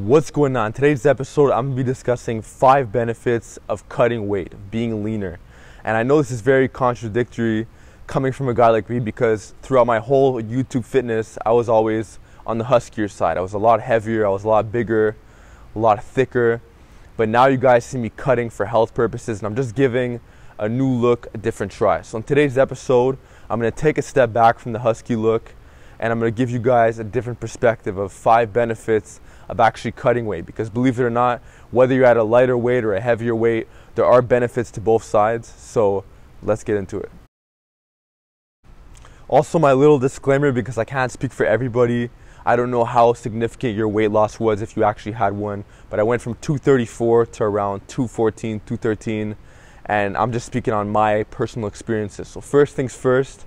What's going on? Today's episode, I'm going to be discussing 5 benefits of cutting weight, of being leaner. And I know this is very contradictory coming from a guy like me because throughout my whole YouTube fitness, I was always on the huskier side. I was a lot heavier, I was a lot bigger, a lot thicker. But now you guys see me cutting for health purposes, and I'm just giving a new look, a different try. So in today's episode, I'm going to take a step back from the husky look, and I'm going to give you guys a different perspective of 5 benefits of actually cutting weight. Because believe it or not, whether you're at a lighter weight or a heavier weight, there are benefits to both sides. So let's get into it. Also, my little disclaimer, because I can't speak for everybody, I don't know how significant your weight loss was if you actually had one, but I went from 234 to around 214, 213, and I'm just speaking on my personal experiences. So first things first,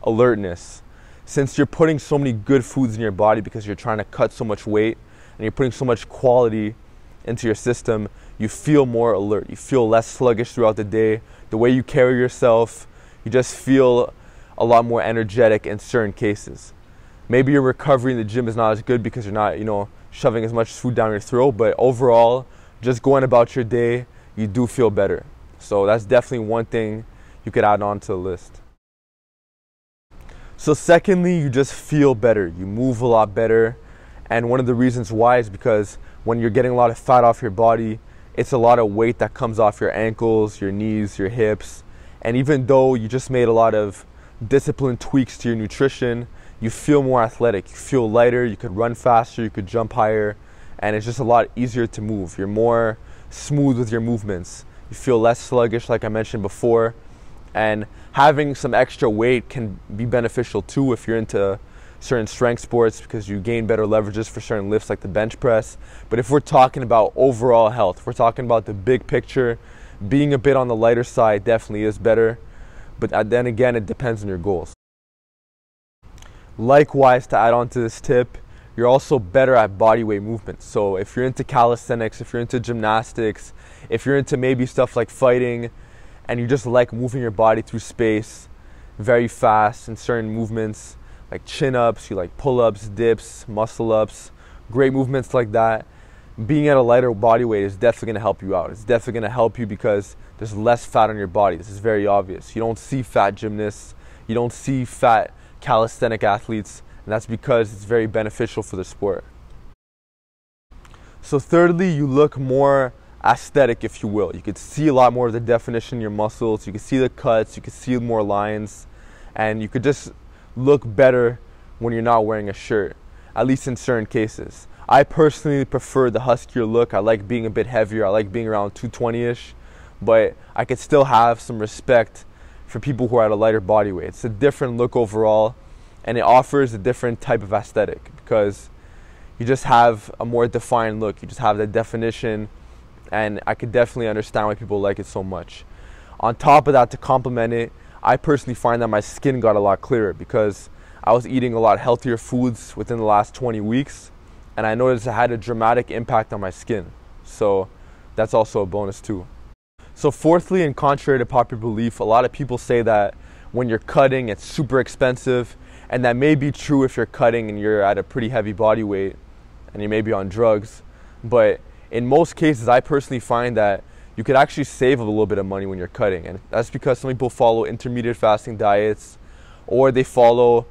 alertness. Since you're putting so many good foods in your body because you're trying to cut so much weight and you're putting so much quality into your system, you feel more alert. You feel less sluggish throughout the day. The way you carry yourself, you just feel a lot more energetic in certain cases. Maybe your recovery in the gym is not as good because you're not, shoving as much food down your throat, but overall, just going about your day, you do feel better. So that's definitely one thing you could add on to the list. So secondly, you just feel better. You move a lot better. And one of the reasons why is because when you're getting a lot of fat off your body, it's a lot of weight that comes off your ankles, your knees, your hips. And even though you just made a lot of disciplined tweaks to your nutrition, you feel more athletic. You feel lighter, you could run faster, you could jump higher, and it's just a lot easier to move. You're more smooth with your movements. You feel less sluggish, like I mentioned before. And having some extra weight can be beneficial too if you're into certain strength sports because you gain better leverages for certain lifts like the bench press. But if we're talking about overall health, if we're talking about the big picture, being a bit on the lighter side definitely is better. But then again, it depends on your goals. Likewise, to add on to this tip, you're also better at body weight movements. So if you're into calisthenics, if you're into gymnastics, if you're into maybe stuff like fighting, and you just like moving your body through space very fast in certain movements, like chin-ups, you like pull-ups, dips, muscle-ups, great movements like that, being at a lighter body weight is definitely going to help you out. It's definitely going to help you because there's less fat on your body. This is very obvious. You don't see fat gymnasts. You don't see fat calisthenic athletes, and that's because it's very beneficial for the sport. So thirdly, you look more aesthetic, if you will. You could see a lot more of the definition in your muscles. You could see the cuts. You could see more lines, and you could just look better when you're not wearing a shirt, at least in certain cases. I personally prefer the huskier look. I like being a bit heavier. I like being around 220-ish, but I could still have some respect for people who are at a lighter body weight. It's a different look overall, and it offers a different type of aesthetic because you just have a more defined look. You just have the definition, and I could definitely understand why people like it so much. On top of that, to complement it, I personally find that my skin got a lot clearer because I was eating a lot healthier foods within the last 20 weeks, and I noticed it had a dramatic impact on my skin. So that's also a bonus too. So fourthly, and contrary to popular belief, a lot of people say that when you're cutting, it's super expensive, and that may be true if you're cutting and you're at a pretty heavy body weight and you may be on drugs. But in most cases, I personally find that you could actually save a little bit of money when you're cutting. And that's because some people follow intermediate fasting diets, or they follow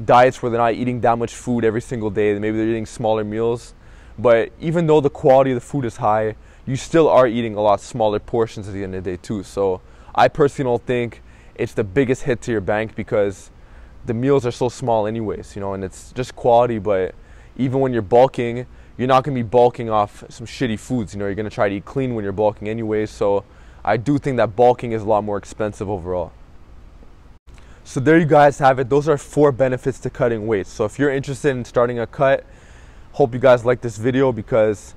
diets where they're not eating that much food every single day. Maybe they're eating smaller meals. But even though the quality of the food is high, you still are eating a lot smaller portions at the end of the day too. So I personally don't think it's the biggest hit to your bank because the meals are so small anyways, and it's just quality. But even when you're bulking, you're not going to be bulking off some shitty foods. You're going to try to eat clean when you're bulking anyways. So I do think that bulking is a lot more expensive overall. So there you guys have it. Those are 4 benefits to cutting weight. So if you're interested in starting a cut, hope you guys like this video because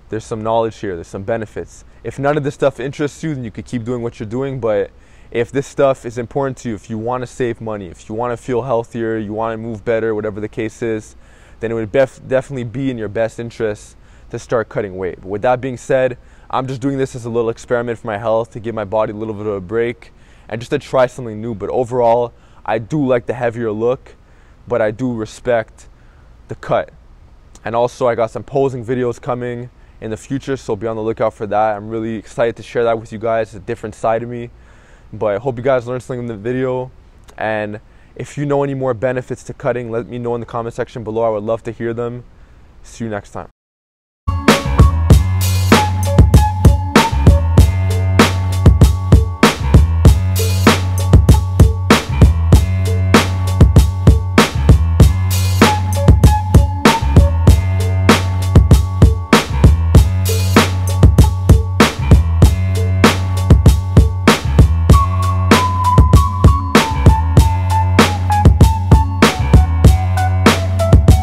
there's some knowledge here. There's some benefits. If none of this stuff interests you, then you could keep doing what you're doing. But if this stuff is important to you, if you want to save money, if you want to feel healthier, you want to move better, whatever the case is, then it would definitely be in your best interest to start cutting weight. But with that being said, I'm just doing this as a little experiment for my health, to give my body a little bit of a break and just to try something new. But overall, I do like the heavier look, but I do respect the cut. And also I got some posing videos coming in the future, so be on the lookout for that. I'm really excited to share that with you guys. It's a different side of me. But I hope you guys learned something in the video. And if you know any more benefits to cutting, let me know in the comment section below. I would love to hear them. See you next time.